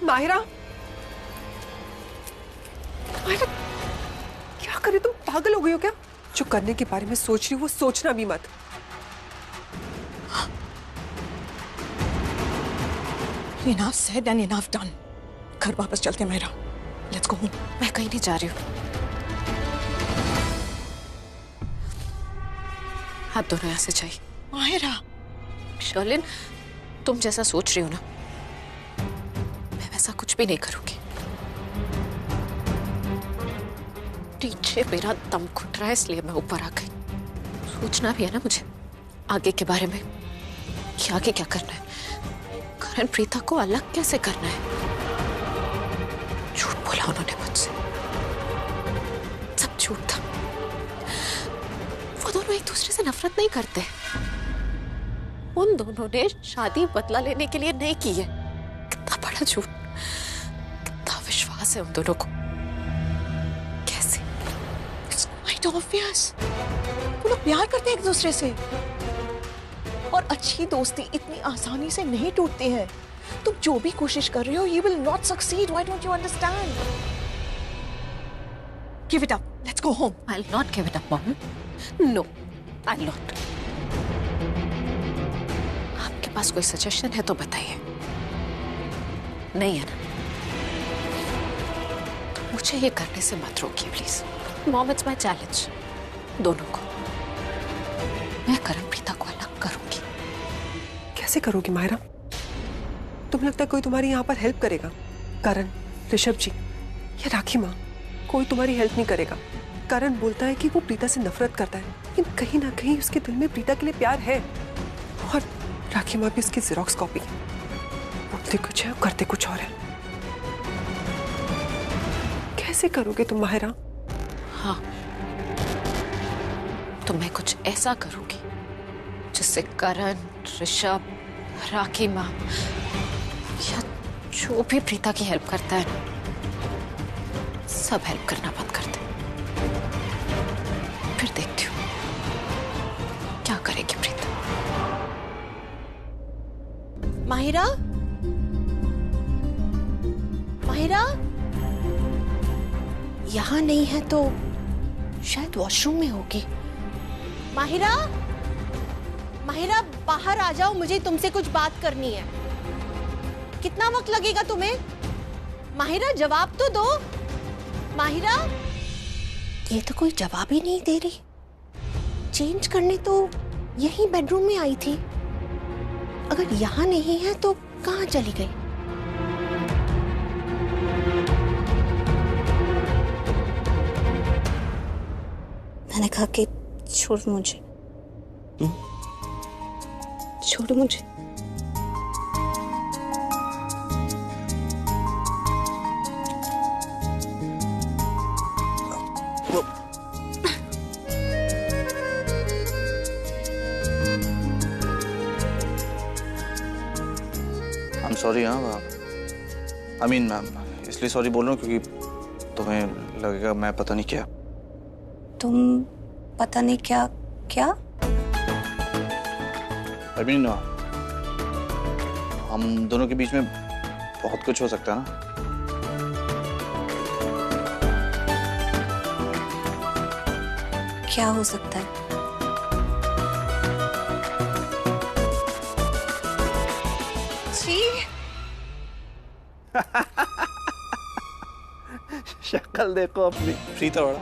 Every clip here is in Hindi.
माहिरा, माहिरा क्या करे, तुम पागल हो गई हो क्या? जो करने के बारे में सोच रही हो वो सोचना भी मत। Enough said and enough done. घर वापस चलते हैं माहिरा। Let's go home. मैं कहीं नहीं जा रही हूँ। आप दोनों यहाँ से जाइए। माहिरा। शर्लिन, तुम जैसा सोच रही हो ना, मैं वैसा कुछ भी नहीं करूंगी। नीचे मेरा दम घुट रहा है इसलिए मैं ऊपर आ गई। सोचना भी है ना मुझे आगे के बारे में कि आगे क्या करना है, करण प्रीता को अलग कैसे करना है। झूठ बोला उन्होंने मुझसे, सब झूठ था। वो दोनों एक दूसरे से नफरत नहीं करते। उन दोनों ने शादी बदला लेने के लिए नहीं की है। कितना बड़ा झूठ, कितना विश्वास है उन दोनों को। कैसे? It's quite obvious. वो लोग प्यार करते हैं एक दूसरे से, और अच्छी दोस्ती इतनी आसानी से नहीं टूटती है। तुम जो भी कोशिश कर रहे हो, you will not succeed. Why don't you understand? Give it up. Let's go home. I'll not give it up, Mom. No, I'll not. आपके पास कोई सजेशन है तो बताइए। नहीं है ना? तो मुझे ये करने से मत रोकिए please. Mom, it's my challenge. दोनों को मैं करण प्रीता को अलग करूंगी। कैसे करोगी माहिरा? तुम्हें लगता है कोई तुम्हारी यहाँ पर हेल्प करेगा? करण, ऋषभ जी या राखी माँ, कोई तुम्हारी हेल्प नहीं करेगा। करण बोलता है कि वो प्रीता से नफरत करता है, लेकिन कहीं ना कहीं उसके दिल में प्रीता के लिए प्यार है। और राखी माँ भी उसकी जेरोक्स कॉपी है। बोलते कुछ है और करते कुछ और है। कैसे करोगे तुम माहिरा? हाँ, तो मैं कुछ ऐसा करूंगी जिससे करण, ऋषभ, राखी माँ या जो भी प्रीता की हेल्प करता है सब हेल्प करना बंद कर दे। फिर देखती हूँ क्या करेगी प्रीता। माहिरा, माहिरा यहाँ नहीं है तो शायद वॉशरूम में होगी। माहिरा, माहिरा बाहर आ जाओ, मुझे तुमसे कुछ बात करनी है। कितना वक्त लगेगा तुम्हें? माहिरा जवाब तो दो। माहिरा, ये तो कोई जवाब ही नहीं दे रही। चेंज करने तो यहीं बेडरूम में आई थी, अगर यहाँ नहीं है तो कहाँ चली गई? मैंने कहा कि छोड़ मुझे, छोड़ मुझे। सॉरी। हाँ, आई मीन इसलिए सॉरी बोल रहा हूँ क्योंकि तुम्हें लगेगा मैं पता नहीं क्या। तुम पता नहीं क्या क्या? आई मीन हम दोनों के बीच में बहुत कुछ हो सकता है ना। क्या हो सकता है? शक्ल देखो अपनी प्रीता बड़ा।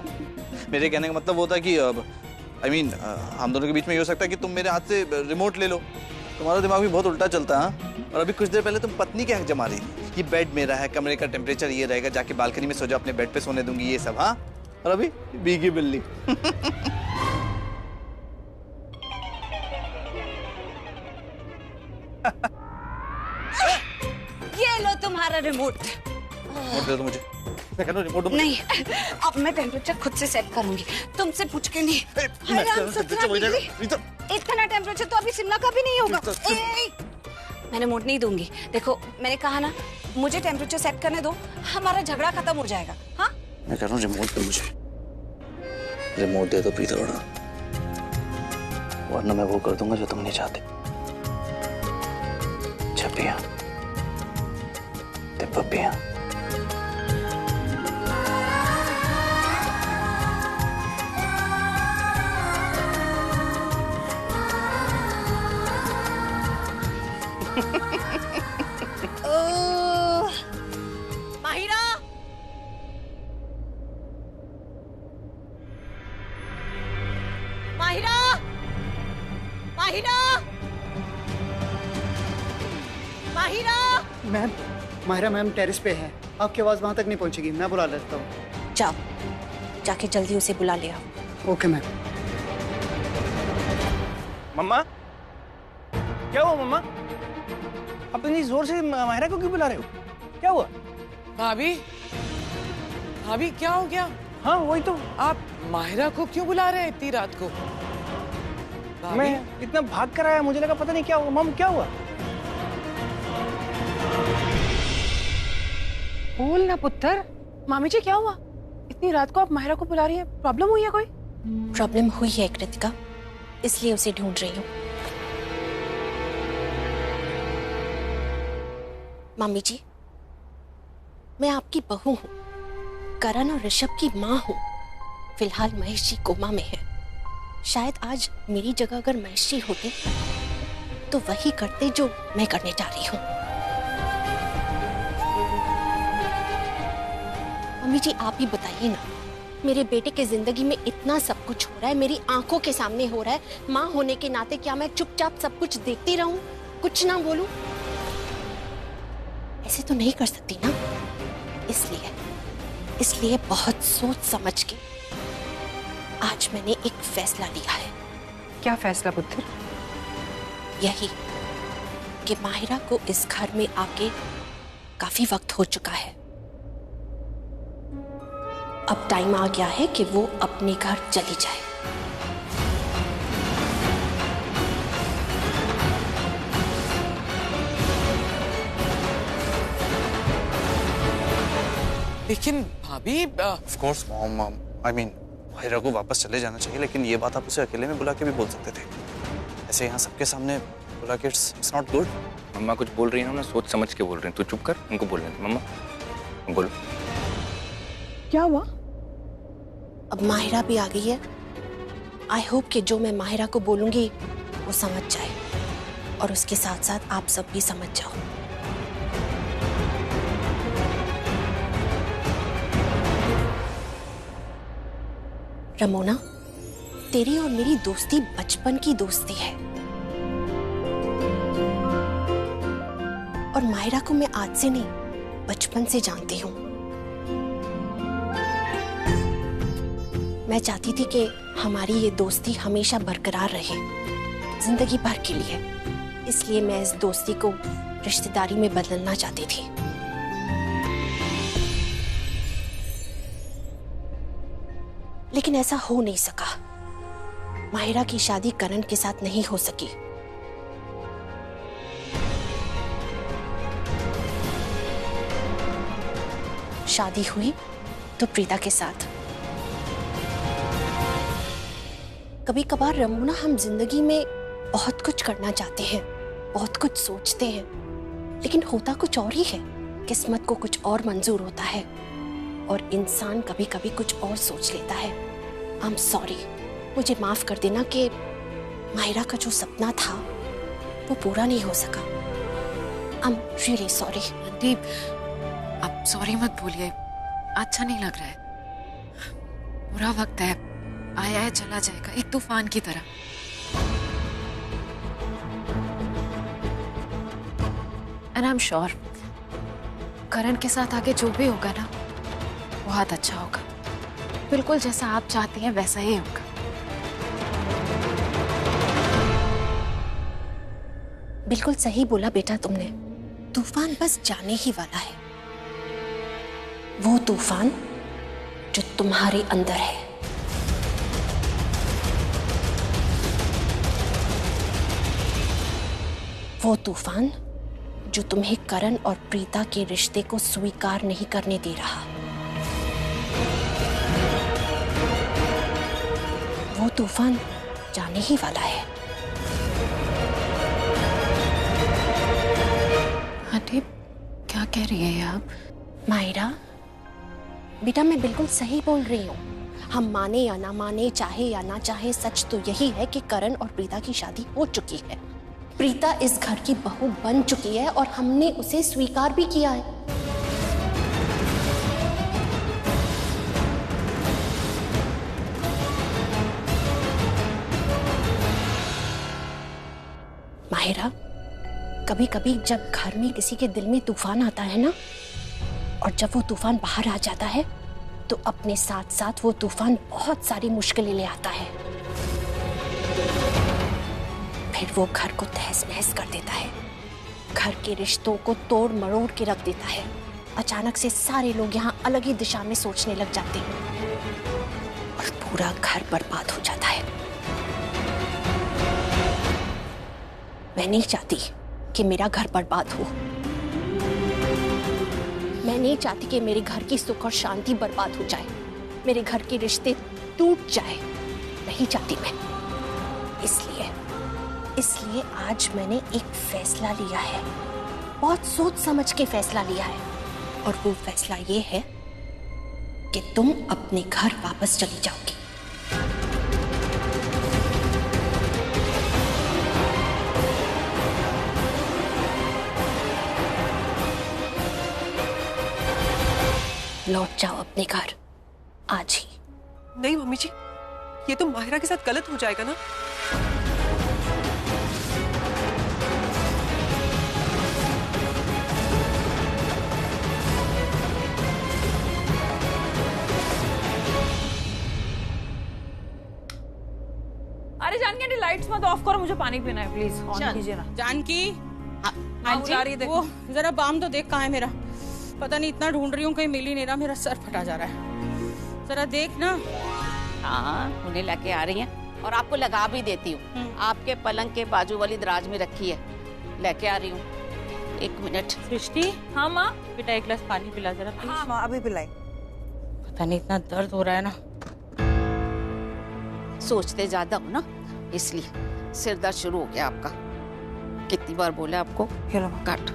मेरे कहने का मतलब वो था कि आई मीन हम दोनों के बीच में ये हो सकता है कि तुम मेरे हाथ से रिमोट ले लो। तुम्हारा दिमाग भी बहुत उल्टा चलता है। और अभी कुछ देर पहले तुम पत्नी के हक जमा रही थी कि बेड मेरा है, कमरे का टेम्परेचर ये रहेगा, जाके बालकनी में सो जाओ, अपने बेड पे सोने दूंगी, ये सब। हाँ, और अभी भीगी बिल्ली। ये लो तुम्हारा रिमोट। रिमोट दे दो मुझे। मैं कह रहा हूं रिमोट दो मुझे। नहीं, अब मैं टेम्परेचर खुद से सेट करूंगी, तुमसे पूछ के नहीं। इतना टेम्परेचर तो अभी शिमला का भी नहीं होगा। मैं रिमोट नहीं दूंगी। देखो मैंने कहा ना, मुझे टेम्परेचर सेट करने दो, हमारा झगड़ा खत्म हो जाएगा। हाँ, मैं कह रहा हूँ रिमोट दो मुझे, रिमोट दे दो प्रीता बड़ा, वरना मैं वो कर दूंगा जो तुम नहीं चाहते। जब भी पप्पी हाँ। Mahira, Mahira, Mahira, Mahira. Ma'am, Mahira ma'am terrace पे है, आपकी आवाज वहां तक नहीं पहुंचेगी, मैं बुला लेता हूँ। जाओ, जाके जल्दी उसे बुला ले आओ। Okay ma'am. मम्मा, क्या हुआ मम्मा? आप इतनी जोर से माहिरा को क्यों बुला रहे हो? क्या हुआ? भाभी, भाभी क्या हो गया? हाँ वही तो, आप माहिरा को क्यों बुला रहे हैं इतनी रात को? भाभी? मैं इतना भाग कर आया, मुझे लगा पता नहीं क्या हुआ। मम क्या हुआ? बोल ना पुत्र। मामी जी क्या हुआ? इतनी रात को आप माहिरा को बुला रही हैं? प्रॉब्लम हुई है कोई? प्रॉब्लम हुई है कृतिका, इसलिए उसे ढूंढ रही हूँ। मम्मी जी, मैं आपकी बहू हूँ, करण और ऋषभ की माँ हूँ। फिलहाल महेश जी कोमा में है। शायद आज मेरी जगह अगर महेश जी होते तो वही करते जो मैं करने जा रही हूँ। मम्मी जी आप ही बताइए ना, मेरे बेटे के जिंदगी में इतना सब कुछ हो रहा है, मेरी आंखों के सामने हो रहा है। माँ होने के नाते क्या मैं चुपचाप सब कुछ देखती रहूं, कुछ ना बोलूं? ऐसे तो नहीं कर सकती ना। इसलिए बहुत सोच समझ के आज मैंने एक फैसला लिया है। क्या फैसला पुत्र? यही कि माहिरा को इस घर में आके काफी वक्त हो चुका है। अब टाइम आ गया है कि वो अपने घर चली जाए। लेकिन भाभी, of course mom, I mean Mahira को वापस चले जाना चाहिए, लेकिन ये बात आप उसे अकेले में बुला के भी बोल सकते थे। ऐसे यहाँ सबके सामने बुला के इट्स नॉट गुड। मम्मा कुछ बोल रही है ना, सोच समझ के बोल रही है। तू चुप कर, उनको बोलने दे। मम्मा बोलो। क्या हुआ? अब माहिरा भी आ गई है। आई होप कि जो मैं माहिरा को बोलूंगी वो समझ जाए, और उसके साथ साथ आप सब भी समझ जाओ। रमोना, तेरी और मेरी दोस्ती बचपन की दोस्ती है, और माहिरा को मैं आज से नहीं बचपन से जानती हूँ। मैं चाहती थी कि हमारी ये दोस्ती हमेशा बरकरार रहे, जिंदगी भर के लिए। इसलिए मैं इस दोस्ती को रिश्तेदारी में बदलना चाहती थी। लेकिन ऐसा हो नहीं सका। माहिरा की शादी करण के साथ नहीं हो सकी। शादी हुई तो प्रीता के साथ। कभी कभार रमोना, हम जिंदगी में बहुत कुछ करना चाहते हैं, बहुत कुछ सोचते हैं, लेकिन होता कुछ और ही है। किस्मत को कुछ और मंजूर होता है, और इंसान कभी कभी कुछ और सोच लेता है। आई एम सॉरी, मुझे माफ कर देना कि माहिरा का जो सपना था वो पूरा नहीं हो सका। I am really sorry. Aunty, आप सॉरी मत बोलिए, अच्छा नहीं लग रहा है। बुरा वक्त है, आया है चला जाएगा, एक तूफान की तरह। एंड आई एम श्योर करण के साथ आगे जो भी होगा ना, बहुत अच्छा होगा। बिल्कुल जैसा आप चाहती हैं वैसा ही होगा। बिल्कुल सही बोला बेटा तुमने। तूफान बस जाने ही वाला है, वो तूफान जो तुम्हारे अंदर है। वो तूफान जो तुम्हें करण और प्रीता के रिश्ते को स्वीकार नहीं करने दे रहा। वो तूफान जाने ही वाला है। आंटी, क्या कह रही है ये आप? माहिरा, बेटा मैं बिल्कुल सही बोल रही हूँ। हम माने या ना माने, चाहे या ना चाहे, सच तो यही है कि करण और प्रीता की शादी हो चुकी है। प्रीता इस घर की बहू बन चुकी है और हमने उसे स्वीकार भी किया है। माहिरा, कभी कभी जब घर में किसी के दिल में तूफान आता है ना, और जब वो तूफान बाहर आ जाता है तो अपने साथ साथ वो तूफान बहुत सारी मुश्किलें ले आता है। फिर वो घर को तहस नहस कर देता है, घर के रिश्तों को तोड़ मरोड़ के रख देता है। अचानक से सारे लोग यहाँ अलग ही दिशा में सोचने लग जाते हैं और पूरा घर बर्बाद हो जाता है। मैं नहीं चाहती कि मेरा घर बर्बाद हो। मैं नहीं चाहती कि मेरे घर की सुख और शांति बर्बाद हो जाए, मेरे घर के रिश्ते टूट जाए। नहीं चाहती मैं। इसलिए आज मैंने एक फैसला लिया है, बहुत सोच समझ के फैसला लिया है, और वो फैसला ये है कि तुम अपने घर वापस चली जाओगी। लौट जाओ अपने घर आज ही। नहीं मम्मी जी, ये तो माहिरा के साथ गलत हो जाएगा ना। अरे जानकी लाइट्स मत ऑफ करो, मुझे पानी पीना है, प्लीज ऑन कीजिए ना। जानकी, हाँ जी, वो जरा बाम तो देख कहाँ है मेरा। पता नहीं इतना ढूंढ रही हूँ कहीं मिल ही नहीं रहा, मेरा सर फटा जा रहा है। जरा देख ना। हाँ, उन्हें लेके आ रही हैं और आपको लगा भी देती हूँ। आपके पलंग के बाजू वाली दराज में रखी है, लेके आ रही हूँ। 1 मिनट। सृष्टि। हाँ माँ। बेटा 1 गिलास पानी पिला जरा प्लीज। हाँ माँ, अभी पिलाई। पता नहीं इतना दर्द हो रहा है ना। सोचते ज्यादा हो ना, इसलिए सिर दर्द शुरू हो गया आपका। कितनी बार बोला आपको? काट।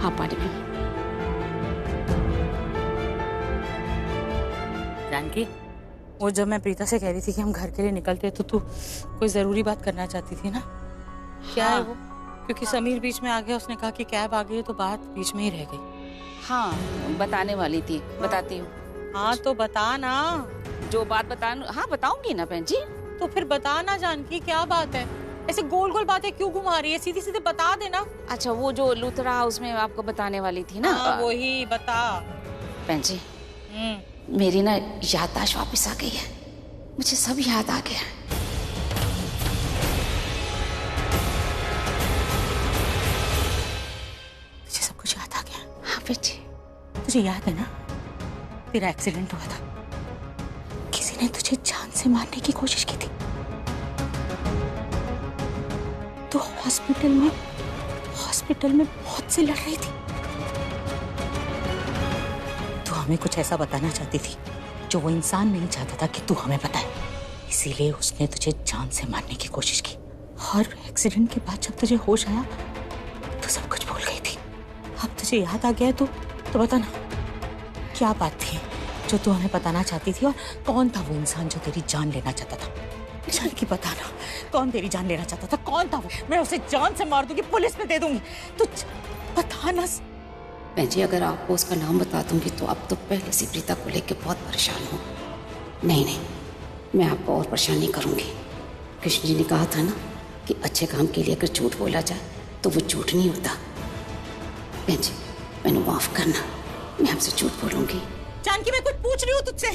हाँ पानी पी। जानकी, वो जब मैं प्रीता से कह रही थी कि हम घर के लिए निकलते तो तू कोई जरूरी बात करना चाहती थी ना? क्या है वो? क्योंकि समीर बीच में आ गया, उसने कहा कि कैब आ गई है, तो बात बीच में ही रह गई। हाँ, बताने वाली थी, बताती हूँ। हाँ तो बता ना। जो बात बताना, हाँ बताऊंगी ना बहन जी। तो फिर बता ना जानकी, क्या बात है? ऐसे गोल गोल बातें क्यों घुमा रही है? सीधी सीधी बता देना। अच्छा, वो जो लुथरा हाउस में आपको बताने वाली थी ना। हाँ, वही बता। बहन जी, मेरी ना याददाश्त वापस आ गई है, मुझे सब याद आ गया। तुझे सब कुछ याद आ गया? हाँ बेटी। तुझे याद है ना, तेरा एक्सीडेंट हुआ था, किसी ने तुझे जान से मारने की कोशिश की थी। तो हॉस्पिटल में मौत से लड़ रही थी। तू हमें कुछ ऐसा बताना चाहती थी जो वो इंसान नहीं चाहता था कि तू हमें बताए, इसीलिए उसने तुझे जान से मारने की कोशिश की। और एक्सीडेंट के बाद जब तुझे होश आया तो सब कुछ भूल गई थी। अब तुझे याद आ गया तो बता ना, क्या बात थी जो तू हमें बताना चाहती थी, और कौन था वो इंसान जो तेरी जान लेना चाहता था? जानकी बताना, कौन तेरी जान लेना चाहता था? कौन था वो? मैं उसे जान से मार दूंगी, पुलिस में दे दूंगी। तू बताना। बहन जी, अगर आपको उसका नाम बता दूंगी तो आप तो पहले से प्रीता को लेकर बहुत परेशान हो। नहीं, मैं आपको और परेशान नहीं करूंगी। कृष्ण जी ने कहा था ना कि अच्छे काम के लिए अगर झूठ बोला जाए तो वो झूठ नहीं होता। बहन जी, मैंने माफ करना, मैं आपसे झूठ बोलूंगी। जानकी, मैं कुछ पूछ रही हूँ तुझसे।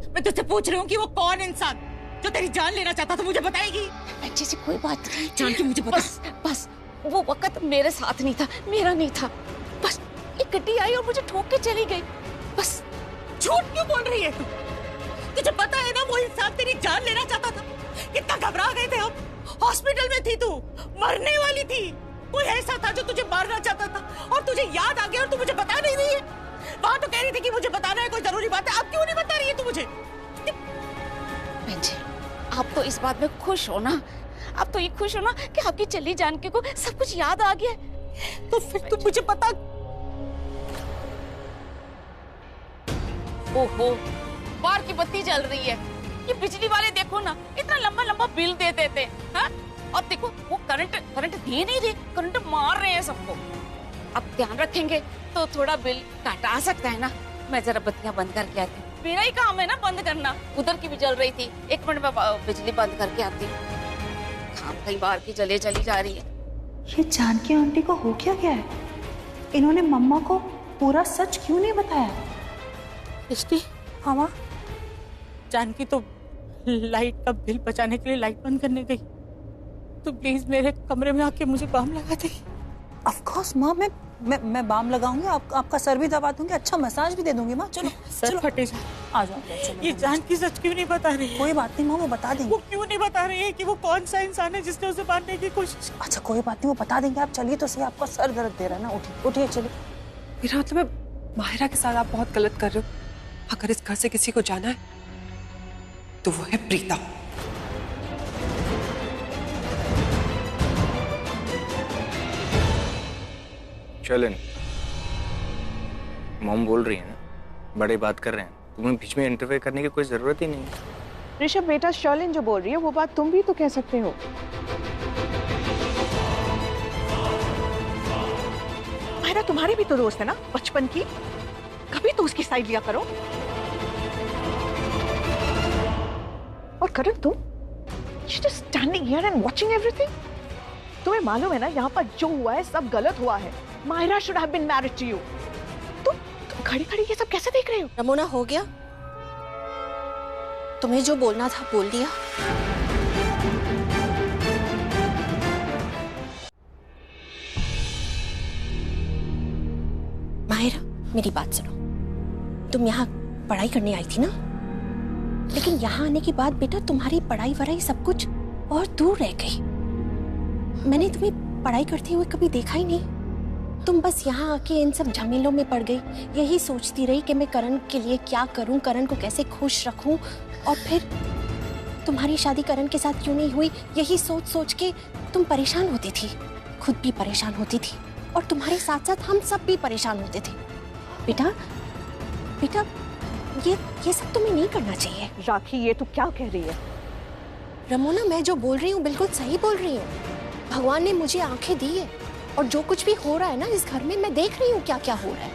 मैं तुझसे पूछ रही हूँ कि वो कौन इंसान जो तेरी जान लेना चाहता था, मुझे बताएगी? अच्छी सी कोई बात नहीं। जानकी, मुझे बता। बस वो वक्त मेरे साथ नहीं था, मेरा नहीं था। बस एक गड्डी आई और मुझे ठोक के चली गई, बस। झूठ क्यों बोल रही है तू? तुझे पता है ना वो इंसान तेरी जान लेना चाहता था। कितना घबरा गए थे हम। हॉस्पिटल में थी तू, मरने वाली थी। कोई ऐसा था जो तुझे मारना चाहता था और तुझे याद आ गया और तू मुझे बता नहीं रही है। वहां तो कह रही थी कि मुझे बताना है, कोई जरूरी बात है। अब क्यों नहीं बता रही है तू मुझे? बहन जी, आप तो इस बात में खुश हो ना? आप तो ये खुश हो ना कि आपकी चली जानकी को सब कुछ याद आ गया? तो फिर तुम मुझे बता ओहो, बाहर की बत्ती जल रही है। ये बिजली वाले देखो ना, इतना लंबा लंबा बिल दे देते हैं। और देखो वो करंट दे नहीं रहे, करंट मार रहे हैं सबको। अब ध्यान रखेंगे तो थोड़ा बिल घटा सकता है ना। मैं जरा बत्तियां बंद करके आती हूँ, मेरा ही काम है ना बंद करना। उधर की भी जल रही थी, 1 मिनट में बिजली बंद करके आती हूँ। काम कई बार की चली जा रही है। ये जानकी आंटी को हो क्या गया है? इन्होंने मम्मा को पूरा सच क्यों नहीं बताया? इश्ती, हाँ माँ, जानकी तो लाइट का बिल बचाने के लिए लाइट बंद करने गई। तो प्लीज मेरे कमरे में आके मुझे बाम लगा दे। ऑफ कोर्स माँ, मैं बाम लगाऊंगी, आपका सर भी दबा दूंगी, अच्छा मसाज भी दे दूंगी माँ। चलो सर फटे जा, आ जाओ। ये जानकी सच क्यों नहीं बता रही? कोई बात नहीं माँ, वो बता देंगे। वो क्यों नहीं बता रही है कि वो कौन सा इंसान है जिसने उसे मारने की कोशिश? अच्छा कोई बात नहीं, वो बता देंगे। आप चलिए तो सही, आपका सर दर्द दे रहा है ना। उठिए चलिए। मेरा मतलब है माहिरा के साथ आप बहुत गलत कर रहे हो। अगर इस घर से किसी को जाना है तो वो है प्रीता। चलन, मॉम बोल रही है ना, बड़े बात कर रहे हैं, तुम्हें बीच में इंटरफेयर करने की कोई जरूरत ही नहीं है। ऋषभ बेटा, शर्लिन जो बोल रही है वो बात तुम भी तो कह सकते हो। माहिरा तुम्हारी भी तो दोस्त है ना बचपन की, कभी तो उसकी साइड लिया करो। और करण तुम just standing here and watching everything? तुम्हें मालूम है ना यहाँ पर जो हुआ है सब गलत हुआ है। Mahira should have been married to you। तुम खड़ी खड़ी ये सब कैसे देख रहे हो? रमोना, हो गया? तुम्हें जो बोलना था बोल दिया। माहिरा, मेरी बात सुनो। तुम यहाँ पढ़ाई करने आई थी ना, लेकिन यहाँ आने के बाद बेटा तुम्हारी पढ़ाई वढ़ाई सब कुछ और दूर रह गई। मैंने तुम्हें पढ़ाई करते हुए कभी देखा ही नहीं। तुम बस यहाँ आके इन सब झमेलों में पड़ गई, यही सोचती रही कि मैं करण के लिए क्या करूं, करण को कैसे खुश रखूं। और फिर तुम्हारी शादी करण के साथ क्यों नहीं हुई, यही सोच सोच के तुम परेशान होती थी, खुद भी परेशान होती थी और तुम्हारे साथ साथ हम सब भी परेशान होते थे। बेटा बेटा, ये सब तुम्हें नहीं करना चाहिए। राखी, ये तू क्या कह रही है? रमोना, मैं जो बोल रही हूँ बिल्कुल सही बोल रही हूँ। भगवान ने मुझे आंखें दी है और जो कुछ भी हो रहा है ना इस घर में, मैं देख रही हूँ क्या क्या हो रहा है।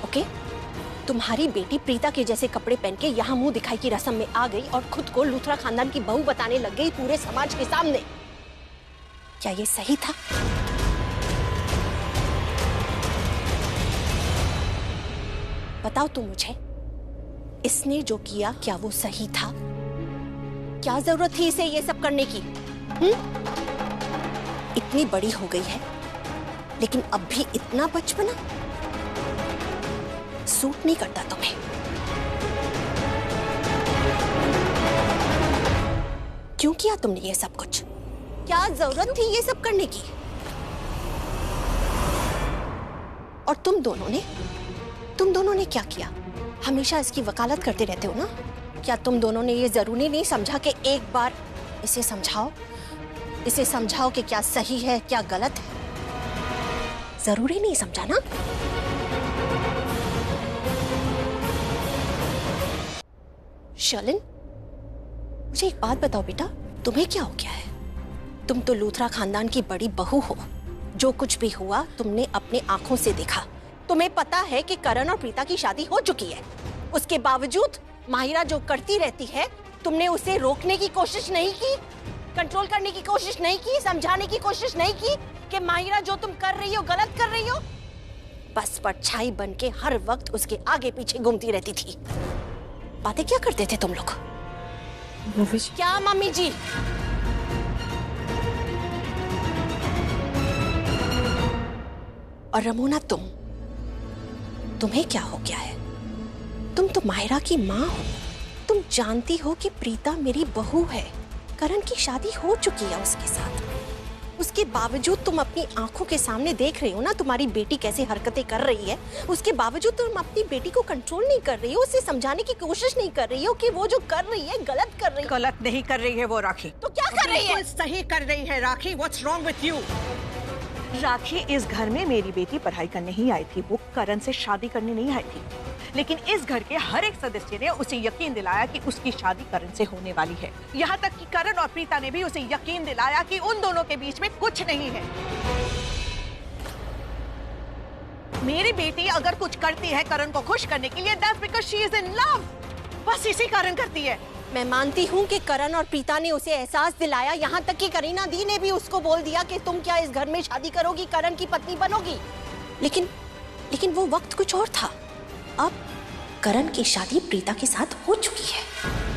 ओके, तुम्हारी बेटी प्रीता के जैसे कपड़े पहन के यहाँ मुंह दिखाई की रस्म में आ गई और खुद को लूथरा खानदान की बहू बताने लग गई पूरे समाज के सामने। क्या ये सही था? बताओ तुम मुझे, इसने जो किया क्या वो सही था? क्या जरूरत थी इसे ये सब करने की? इतनी बड़ी हो गई है लेकिन अब भी इतना बचपना सूट नहीं करता तुम्हें। क्यों किया तुमने ये सब कुछ? क्या जरूरत थी ये सब करने की? और तुम दोनों ने क्या किया? हमेशा इसकी वकालत करते रहते हो ना। क्या तुम दोनों ने ये जरूरी नहीं समझा कि एक बार इसे समझाओ कि क्या सही है क्या गलत है? जरूरी नहीं समझा ना? शर्लिन, मुझे एक बात बताओ बेटा, तुम्हें क्या हो गया है? तुम तो लूथरा खानदान की बड़ी बहू हो। जो कुछ भी हुआ तुमने अपने आंखों से देखा। तुम्हें पता है कि करण और प्रीता की शादी हो चुकी है। उसके बावजूद माहिरा जो करती रहती है, तुमने उसे रोकने की कोशिश नहीं की, कंट्रोल करने की कोशिश नहीं की, समझाने की कोशिश नहीं की कि माहिरा जो तुम कर रही हो गलत कर रही हो। बस परछाई बन के हर वक्त उसके आगे पीछे घूमती रहती थी। बातें क्या करते थे तुम लोग? क्या मम्मी जी? और रमोना, तुम्हें क्या हो गया है? तुम तो माहिरा की माँ हो। तुम जानती हो कि प्रीता मेरी बहू है। करण की शादी हो चुकी है उसके साथ। उसके बावजूद तुम अपनी आंखों के सामने देख रही हो ना तुम्हारी बेटी कैसे हरकतें कर रही है। उसके बावजूद तुम अपनी बेटी को कंट्रोल नहीं कर रही हो, उसे समझाने की कोशिश नहीं कर रही हो कि वो जो कर रही है गलत कर रही है। गलत नहीं कर रही है वो राखी। तो क्या कर रही है? सही कर रही है Rakhi. What's wrong with you? Rakhi, इस घर में मेरी बेटी पढ़ाई करने ही आई थी, वो करण से शादी करने नहीं आई थी। लेकिन इस घर के हर एक सदस्य ने उसे यकीन दिलाया कि उसकी शादी करण से होने वाली है। यहाँ तक कि करण और प्रीता ने भी उसे यकीन दिलाया कि उन दोनों के बीच में कुछ नहीं है। मेरी बेटी अगर कुछ करती है करण को खुश करने के लिए, that's because she is in love। बस इसी कारण करती है। मैं मानती हूँ कि करण और प्रीता ने उसे एहसास दिलाया, यहाँ तक कि करीना दी ने भी उसको बोल दिया कि तुम क्या इस घर में शादी करोगी, करण की पत्नी बनोगी। लेकिन वो वक्त कुछ और था। अब करण की शादी प्रीता के साथ हो चुकी है।